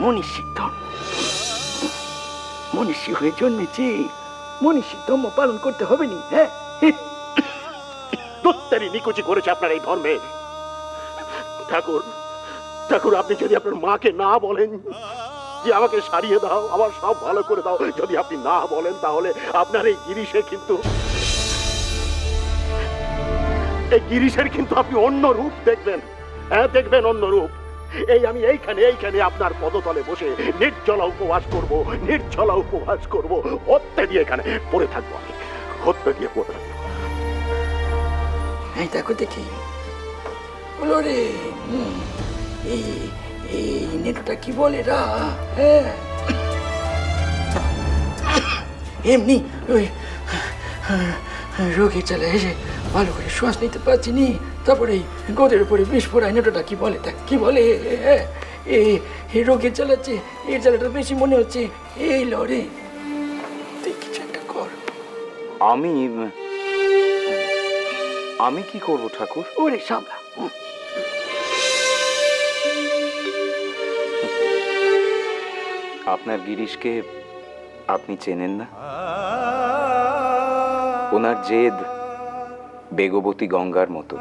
মনীষী ধর্ম, মনীষী হয়ে জন্মেছি, মনীষী ধর্ম পালন করতে হবে নি? হ্যাঁ, দত্তারি নিকুচি করেছে আপনার এই ধর্মে। ঠাকুর, ঠাকুর, আপনি যদি আপনার মাকে না বলেন যে আমাকে সারিয়ে দাও, আমার সব ভালো করে দাও, যদি আপনি না বলেন, তাহলে আপনার এই গিরিশে কিন্তু, এই গিরিশের কিন্তু আপনি অন্য রূপ দেখবেন। হ্যাঁ, দেখবেন অন্য রূপ। আমি এইখানে আপনার পদতলে বসে নির্জলা উপবাস করব, নির্জলা উপবাস করব, হত্যা দিয়ে এখানে পড়ে থাকবো, আমি হত্যা দিয়ে পড়ে থাকবো। এই দেখো দেখি, বলো রে, এই এই নেটটা কি বলে রা? হ্যাঁ, এমনি ওই রোগী চলে এসে ভালো করে শ্বাস নিতে পারছি নি, তারপরে এই গোদের উপরে বিস্ফোরণ, নেটটা কি বলে, দেখ কি বলে। এই রোগী চালাচ্ছে, এই জ্বালাটা বেশি মনে হচ্ছে, এই লড়ে তুই কিছু একটা কর। আমি কি করব ঠাকুর? ওরে সামলা। আপনার গিরিশকে আপনি চেনেন না? ওনার জেদ বেগবতী গঙ্গার মতো,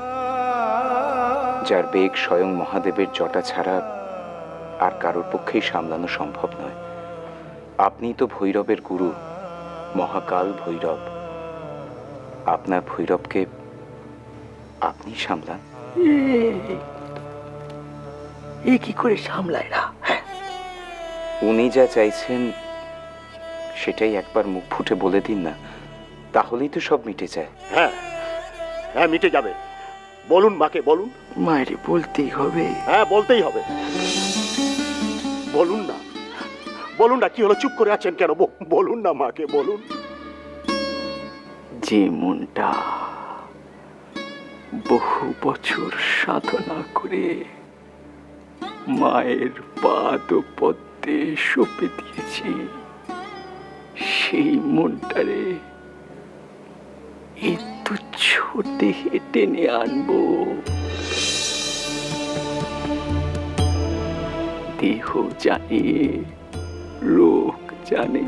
যার বেগ স্বয়ং মহাদেবের জটা ছাড়া আর কারোর পক্ষেই সামলানো সম্ভব নয়। আপনিই তো ভৈরবের গুরু, মহাকাল ভৈরব। আপনার ভৈরবকে আপনি সামলান। এ কি করে সামলায় না? উনি যা চাইছেন সেটাই একবার মুখ ফুটে বলে দিন না, তাহলেই তো সব মিটে যায়। হ্যাঁ, হ্যাঁ, মিটে যাবে। বলুন মাকে, বলুন। মায়ের বলতেই হবে? হ্যাঁ, বলতেই হবে। বলুন না, বলুন না, কি হলো, চুপ করে আছেন কেন? বলুন না মাকে, বলুন। যে মনটা বহু বছর সাধনা করে মায়ের পাদ পদ্মে সঁপে দিয়েছি, সেই মনটারে এই তুচ্ছ দেহে টেনে আনবো। দেহ জানে, লোক জানে,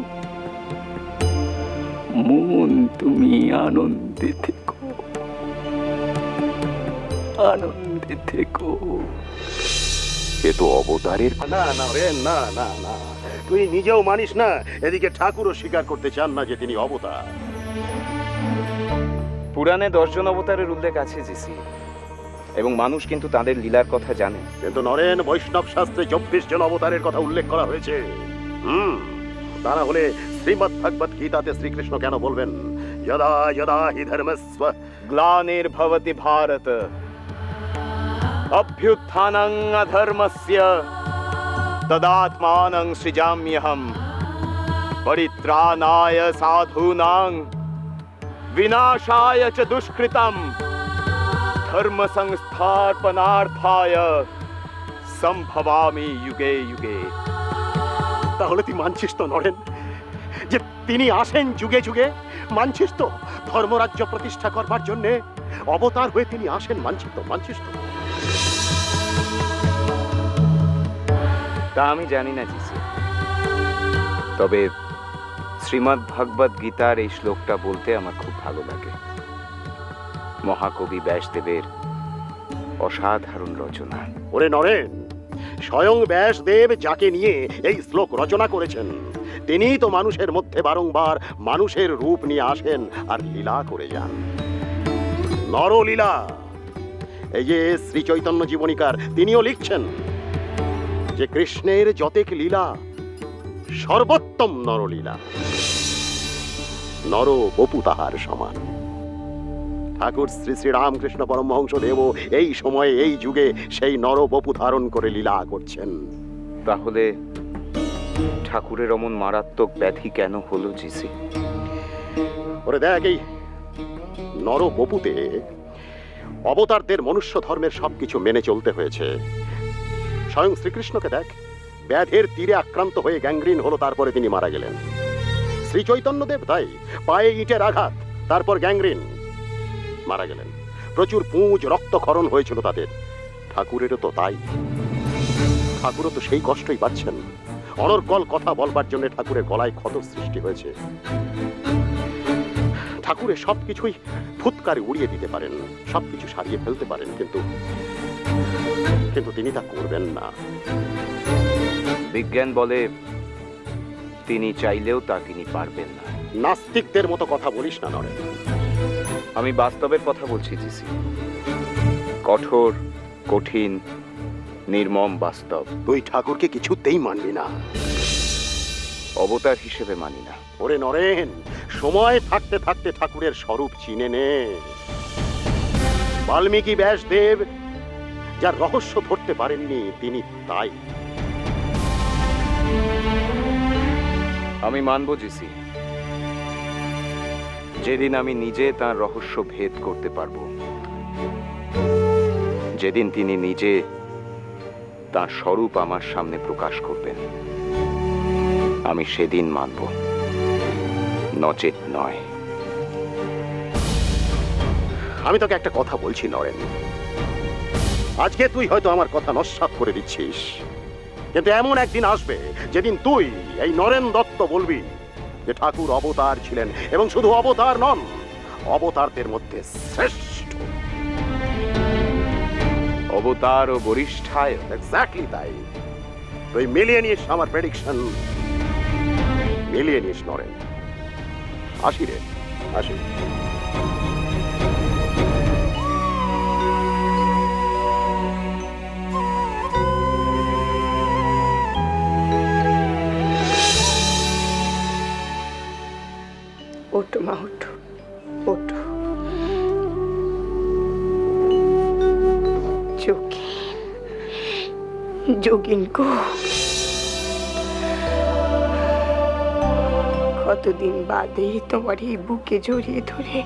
মন তুমি আনন্দে থেকো, আনন্দে থেকো। এ তো অবতারের। না না রে, না না না, তুই নিজেও মানিস না, এদিকে ঠাকুরও স্বীকার করতে চান না যে তিনি অবতার। পুরাণে 10 জন অবতারের উল্লেখ আছে জিসি, এবং মানুষ কিন্তু তাদের লীলার কথা জানে। কিন্তু নরেন, বৈষ্ণব শাস্ত্রে 24 জন অবতারের কথা উল্লেখ করা হয়েছে। তা না হলে শ্রীমদ্ ভগবত গীতাতে শ্রীকৃষ্ণ কেন বলবেন, যদা যদা হি ধর্মস্ব গ্লানির্ভবতি ভারত অভ্যুত্থানং অধর্মস্য তদাত্মানং সৃজাম্যহম পরিত্রাণায় সাধূনাং বিনাশায় চ দুষ্কৃতম ধর্ম সংস্থাপনার্থায় সম্ভবামি যুগে যুগে। তাহলে তুই মানছিস তো নরেন যে তিনি আসেন যুগে যুগে? মানছিস তো ধর্মরাজ্য প্রতিষ্ঠা করবার জন্য অবতার হয়ে তিনি আসেন? মানছিস তো, মানছিস তো? তা আমি জানি না জিসি, তবে শ্রীমদ্ ভগবত গীতার এই শ্লোকটা বলতে আমার খুব ভালো লাগে। মহাকবি ব্যাসদেবের অসাধারণ রচনা। ওরে নরেন, স্বয়ং ব্যাসদেব যাকে নিয়ে এই শ্লোক রচনা করেছেন, তিনিই তো মানুষের মধ্যে বারংবার মানুষের রূপ নিয়ে আসেন আর লীলা করে যান, নরলীলা। এই যে শ্রী চৈতন্য জীবনীকার, তিনিও লিখছেন যে কৃষ্ণের যতেক লীলা সর্বোত্তম নরলীলা, নর বপু তাহার সমান। ঠাকুর শ্রী শ্রী রামকৃষ্ণ পরমহংস দেব এই সময়ে, এই যুগে সেই নর বপু ধারণ করে লীলা করছেন। তাহলে ঠাকুরের অমন মারাত্মক ব্যাধি কেন হলো জিসি? ওরে দেখ, এই নর বপুতে অবতারদের মনুষ্য ধর্মের সবকিছু মেনে চলতে হয়েছে। স্বয়ং শ্রীকৃষ্ণকে দেখ, ব্যাধের তীরে আক্রান্ত হয়ে গ্যাংগ্রিন হলো, তারপরে তিনি মারা গেলেন। শ্রী চৈতন্যদেব তাই, পায়ে ইটের আঘাত, তারপর গ্যাংগ্রিন, মারা গেলেন। প্রচুর পুঁজ রক্তক্ষরণ হয়েছিল তাদের। ঠাকুরেরও তো তাই। ঠাকুরও তো সেই কষ্টই পাচ্ছেন। অনর্গল কথা বলবার জন্য ঠাকুরের গলায় ক্ষত সৃষ্টি হয়েছে। ঠাকুরের সবকিছুই ফুৎকারে উড়িয়ে দিতে পারেন, সবকিছু সারিয়ে ফেলতে পারেন, কিন্তু কিন্তু তিনি তা করবেন না। বিজ্ঞান বলে তিনি চাইলেও তা তিনি পারবেন না। নাস্তিকদের মতো কথা বলিস না নরেন। আমি বাস্তবের কথা বলছি জিসি, কঠোর, কঠিন, নির্মম বাস্তব। তুই ঠাকুরকে কিছুতেই মানবি না। অবতার হিসেবে মানি না। ওরে নরেন, সময় থাকতে থাকতে ঠাকুরের স্বরূপ চিনে নে। বাল্মীকি ব্যাসদেব যার রহস্য ধরতে পারেননি, তিনি তাই। আমি মানব জিসি, যেদিন আমি নিজে তার রহস্য ভেদ করতে পারব, যেদিন তিনি নিজে তার স্বরূপ আমার সামনে প্রকাশ করবেন, আমি সেদিন মানব, নচেত নয়। আমি তোকে একটা কথা বলছি নরেন, আজকে তুই হয়তো আমার কথা নস্যাৎ করে দিচ্ছিস, কিন্তু এমন একদিন আসবে যেদিন তুই এই নরেন দত্ত বলবি যে ঠাকুর অবতার ছিলেন, এবং শুধু অবতার নন, অবতারদের মধ্যে শ্রেষ্ঠ। অবতার ও বরিষ্ঠায়। এক্স্যাক্টলি তাই। তুই মিলিয়ে নিস আমার প্রেডিকশন, মিলিয়ে নিস নরেন। আসি রে, আসি। ওঠো মা, ওঠো, ওঠো। যোগিন, যোগিন গো, কতদিন বাদে তোমার এই বুকে জড়িয়ে ধরে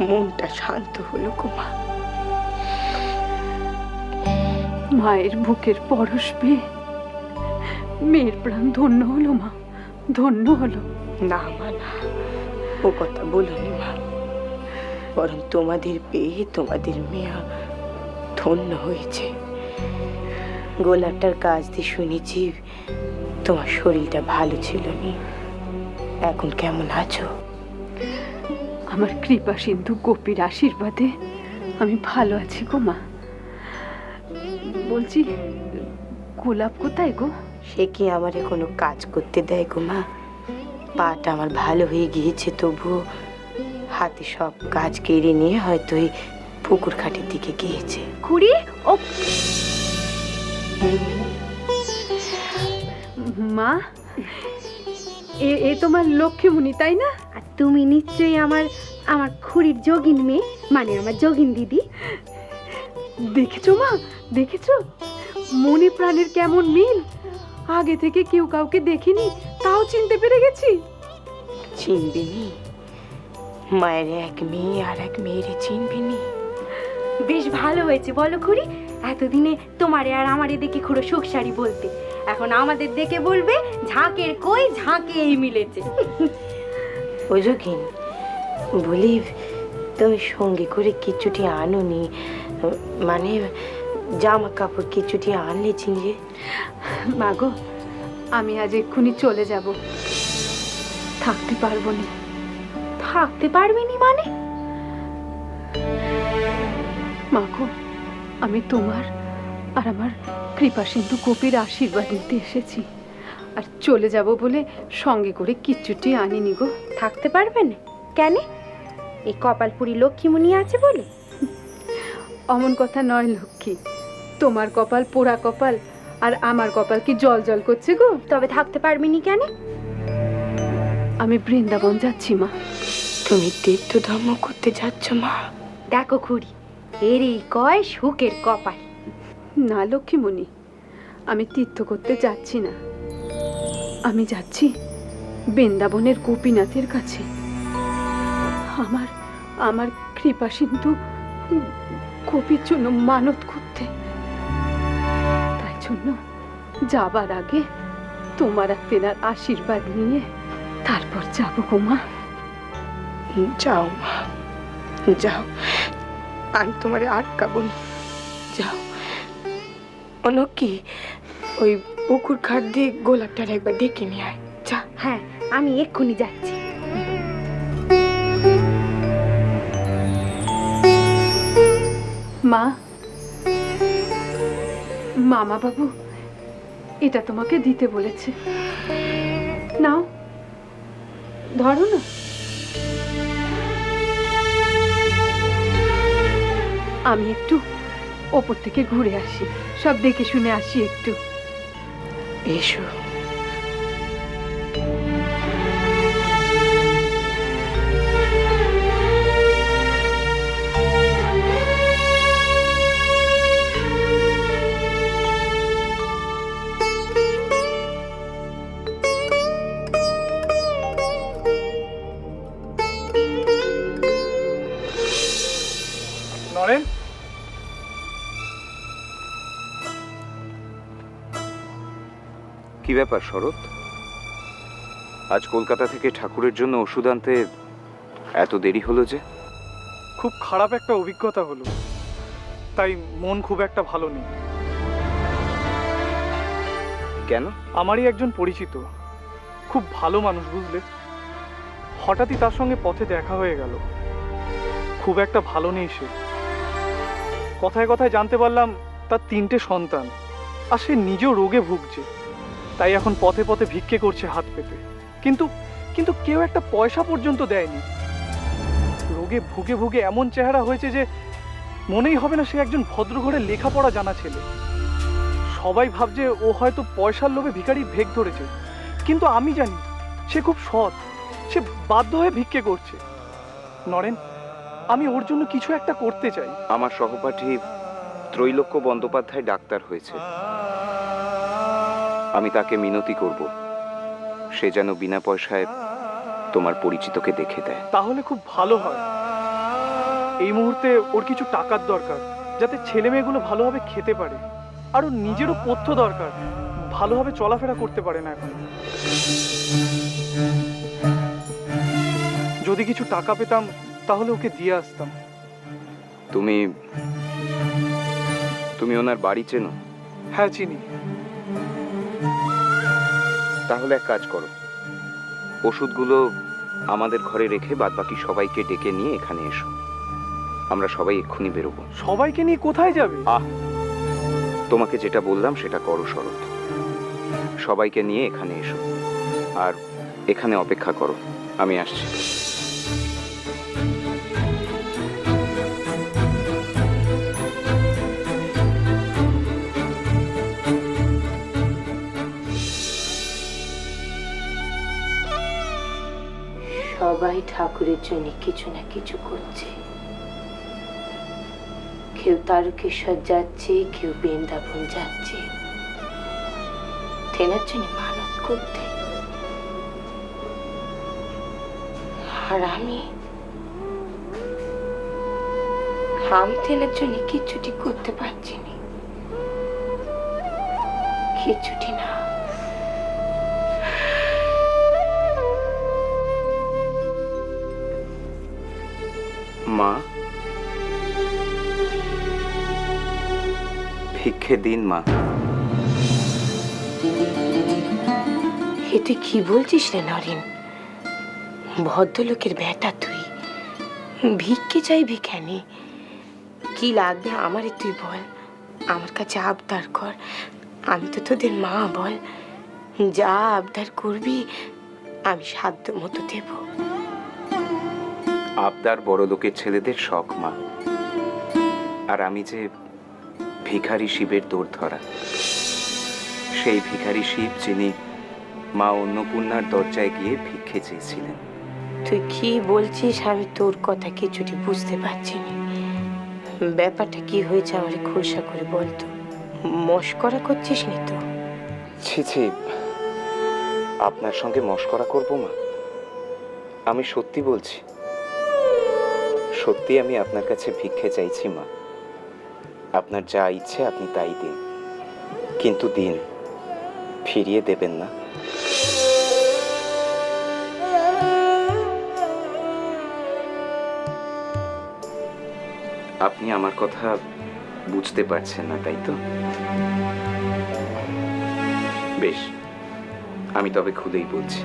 মনটা শান্ত হলো গো মা। মায়ের বুকের পরশ পেয়ে মেয়ের প্রাণ ধন্য হলো মা, ধন্য হলো। না মা, না, ও কথা বলনি মা, বরং তোমাদের পেয়ে তোমাদের মেয়ে ধন্য হয়েছে। গোলাপটার কাজ দিয়ে শুনেছি তোমার শরীরটা ভালো ছিল নি, এখন কেমন আছো? আমার কৃপা সিন্ধু গোপীর আশীর্বাদে আমি ভালো আছি গো মা। বলছি, গোলাপ কোথায় গো? সে কি আমারে কোনো কাজ করতে দেয় গো মা? পাটা আমার ভালো হয়ে গিয়েছে, তবুও হাতে সব কাজ কেড়ে নিয়ে হয়তো এই পুকুর ঘাটের দিকে গিয়েছে। খুড়ি, ও মা, এ তোমার লক্ষ্মীমণি তাই না? আর তুমি নিশ্চয়ই আমার আমার খুড়ির যোগিন মেয়ে, মানে আমার যোগিন দিদি। দেখেছো মা, দেখেছো মনে প্রাণের কেমন মিল। আগে থেকে কেউ কাউকে দেখিনি, তাও চিনতে পেরে গেছি। চিনবি নি? মায়ের এক মেয়ে আর এক মেয়েরে চিনবি নি? বেশ ভালো হয়েছে বলো খুড়ি, এতদিনে তোমারে আর আমারে দেখে খুড়ো সুখ শাড়ি বলতে, এখন আমাদের দেখে বলবে ঝাঁকের কই ঝাঁকে এই মিলেছে। ও যোগিন, বলি তুমি সঙ্গে করে কিছুটি আনোনি, মানে জামা কাপড় কিছুটি আনলে চিনলে? মাগো, আমি আজ এক্ষুনি চলে যাব, থাকতে পারবো না। থাকতে পারবি নি মানে? মাগো, আমি তোমার আর আমার কৃপা সিন্ধু গোপীর আশীর্বাদ নিতে এসেছি, আর চলে যাব বলে সঙ্গে করে কিচ্ছুটি আনিনি গো। থাকতে পারবেন কেন? এই কপালপুরি লক্ষ্মীমণি আছে বলে? অমন কথা নয় লক্ষ্মী, তোমার কপাল পোড়া কপাল, আর আমার কপাল কি জল জল করছে গো। তবে থাকতে পারবি নি কেন? আমি বৃন্দাবন যাচ্ছি মা। তুমি তীর্থ ধর্ম করতে যাচ্ছ মা? দেখো খুড়ি, এরই কয় সুখের কপাল। না লক্ষ্মীমণি, আমি তীর্থ করতে যাচ্ছি না, আমি যাচ্ছি বৃন্দাবনের গোপীনাথের কাছে। আমার আমার কৃপা সিন্ধু গোপীর জন্য মানত করতে। তাই জন্য যাবার আগে তোমার আর তেনার আশীর্বাদ নিয়ে তারপর যাবো গো মা। যাও মা, যাও, আমি তোমারে আটকাবো না, যাও। অনেক কি ওই পুকুর ঘাট দিয়ে গোলাপটার একবার ডেকে নিয়ে আয় যা। হ্যাঁ, আমি এক্ষুনি যাচ্ছি। মা, মামা বাবু এটা তোমাকে দিতে বলেছে, নাও ধরো না। আমি একটু ওপর থেকে ঘুরে আসি, সব দেখে শুনে আসি একটু। এসো। নরেন, কি ব্যাপার শরৎ, আজ কলকাতা থেকে ঠাকুরের জন্য ওষুধ আনতে এত দেরি হলো যে? খুব খারাপ একটা অভিজ্ঞতা হলো, তাই মন খুব একটা ভালো নেই। কেন? আমারই একজন পরিচিত, খুব ভালো মানুষ বুঝলে, হঠাৎই তার সঙ্গে পথে দেখা হয়ে গেল। খুব একটা ভালো নেই সে। কথায় কথায় জানতে পারলাম তার 3টে সন্তান, আর সে নিজেও রোগে ভুগছে। তাই এখন পথে পথে ভিক্ষে করছে হাত পেতে, কিন্তু কিন্তু কেউ একটা পয়সা পর্যন্ত দেয়নি। রোগে ভুগে ভুগে এমন চেহারা হয়েছে যে মনেই হবে না সে একজন ভদ্রঘরে লেখাপড়া জানা ছেলে। সবাই ভাবছে ও হয়তো পয়সার লোভে ভিখারির ভেগ ধরেছে, কিন্তু আমি জানি সে খুব সৎ, সে বাধ্য হয়ে ভিক্ষে করছে। নরেন, আমি ওর জন্য কিছু একটা করতে চাই। আমার সহপাঠী ত্রৈলোক্য বন্দ্যোপাধ্যায় ডাক্তার হয়েছে, আমি তাকে মিনতি করব সে যেন বিনা পয়সায় তোমার পরিচিতকে দেখে দেয়। তাহলে খুব ভালো হয়। এই মুহূর্তে ওর কিছু টাকার দরকার, যাতে ছেলে মেয়েগুলো ভালোভাবে খেতে পারে, আর ওর নিজেরও পথ্য দরকার, ভালোভাবে চলাফেরা করতে পারে না এখন। যদি কিছু টাকা পেতাম তাহলে ওকে দিয়ে আসতাম। তুমি তুমি ওনার বাড়ি চেনো? হ্যাঁ, চিনি। তাহলে এক কাজ করো, ওষুধগুলো আমাদের ঘরে রেখে বাদবাকি সবাইকে ডেকে নিয়ে এখানে এসো। আমরা সবাই এক্ষুনি বেরোবো। সবাইকে নিয়ে কোথায় যাবে? তোমাকে যেটা বললাম সেটা করো শরৎ, সবাইকে নিয়ে এখানে এসো আর এখানে অপেক্ষা করো, আমি আসছি। সবাই ঠাকুরের জন্য কিছু না কিছু করছে। কেউ তারকেশ্বর যাচ্ছে, কেউ বৃন্দাবন যাচ্ছে তেনার জন্য মানত করতে। আর আমি তেনার জন্য কিচ্ছুটি করতে পারছি না, কিচ্ছুটি না। মা, ভিক্ষে দিন মা। এ তুই কি বলছিস রে নরেন? ভদ্রলোকের বেটা তুই, ভিক্ষে চাইবি কেন? কি লাগবে আমারে তুই বল, আমার কাছে আবদার কর, আমি তো তোদের মা। বল, যা আবদার করবি আমি সাধ্য মতো দেব। আবদার বড় লোকের ছেলেদের শখ মা, আর আমি যে ভিখারি শিবের দৌড় ধরা, সেই ভিখারি শিব যিনি মা অন্নপূর্ণার দরজায় গিয়ে ভিক্ষে চেয়েছিলেন। তুই কি বলছিস আমি তোর কথা কিছুটি বুঝতে পারছি না। ব্যাপারটা কি হয়েছে আমারে খোলসা করে বলতো। মস্করা করছিস নি তো? ছি ছি, আপনার সঙ্গে মশকরা করব মা? আমি সত্যি বলছি, সত্যি আমি আপনার কাছে ভিক্ষে চাইছি মা। আপনার যা ইচ্ছে আপনি তাই দিন, কিন্তু দিন, ফিরিয়ে দেবেন না। আপনি আমার কথা বুঝতে পারছেন না, তাই তো? বেশ, আমি তবে খুলেই বলছি।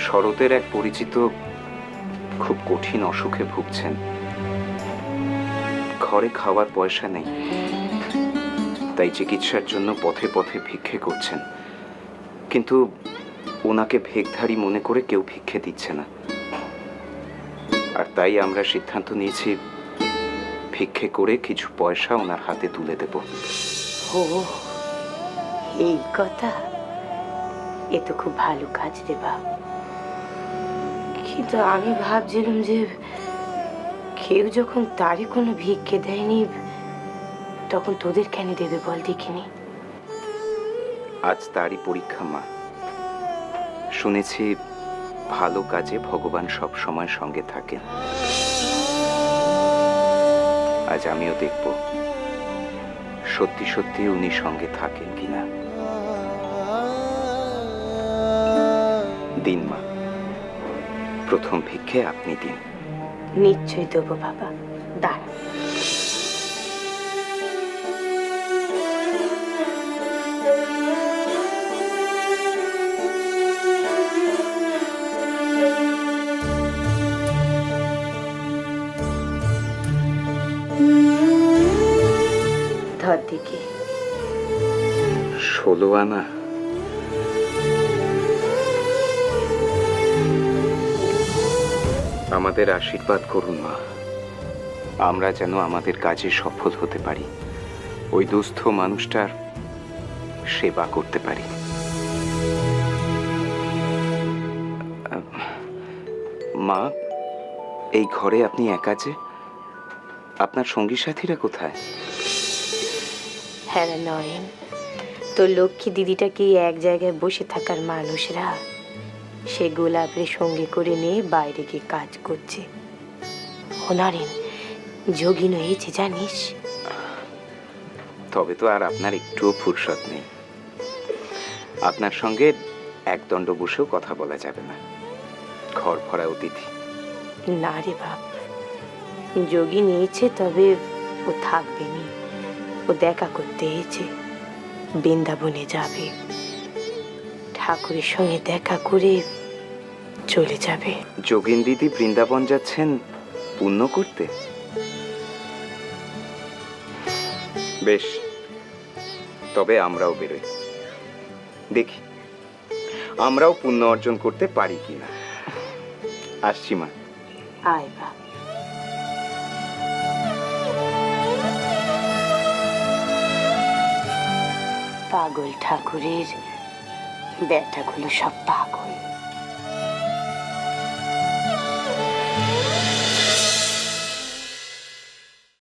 শরতের এক পরিচিত খুব কঠিন অসুখে ভুগছেন। ঘরে খাওয়ার পয়সা নেই, তাই চিকিৎসার জন্য পথে পথে ভিক্ষে করছেন। কিন্তু ওনাকে ভেকধারী মনে করে কেউ ভিক্ষে দিচ্ছে না, আর তাই আমরা সিদ্ধান্ত নিয়েছি ভিক্ষে করে কিছু পয়সা ওনার হাতে তুলে দেব। ও, এই কথা। এ তো খুব ভালো কাজ রে বাপ। কিন্তু আমি ভাবছিলাম যে কেউ যখন তারই কোনো ভিক্ষে দেয়নি, তখন তোদের কেন দেবে বল দেখিনি? আজ তারই পরীক্ষা মা। শুনেছি ভালো কাজে ভগবান সব সময় সঙ্গে থাকেন। আজ আমিও দেখব সত্যি সত্যি উনি সঙ্গে থাকেন কিনা। দিন মা, প্রথম ভিক্ষে আপনি দিন। নিশ্চয়ই দেবো বাবা, দাঁড়া। ধর দেখি। 16 আনা। আমাদের আশীর্বাদ করুন মা, আমরা যেন আমাদের কাজে সফল হতে পারি, ওই দুস্থ মানুষটার সেবা করতে পারি। মা, এই ঘরে আপনি একা যে, আপনার সঙ্গী সাথীরা কোথায়? হ্যাঁ রে নরেন, তোর লক্ষ্মী দিদিটা কি এক জায়গায় বসে থাকার মানুষরা? সে গোলাপের সঙ্গে করে নিয়ে বাইরে গিয়ে কাজ করছে। ও নরেন, যোগিন হয়েছে জানিস? তবে তো আর আপনার একটুও ফুরসত নেই। আপনার সঙ্গে একদণ্ড বসেও কথা বলা যাবে না, ঘর ভরা অতিথি। না রে বাপ, যোগী নিয়েছে, তবে ও থাকবে নি। ও দেখা করতে এসেছে, বৃন্দাবনে যাবে, ঠাকুরের সঙ্গে দেখা করে চলে যাবে। যোগিন দিদি বৃন্দাবন যাচ্ছেন পুণ্য করতে? বেশ, তবে আমরাও বেরোই, দেখি আমরাও পুণ্য অর্জন করতে পারি কিনা। আসছি মা। আয় বাপ। পাগল ঠাকুরের বেটাগুলো সব পাগল।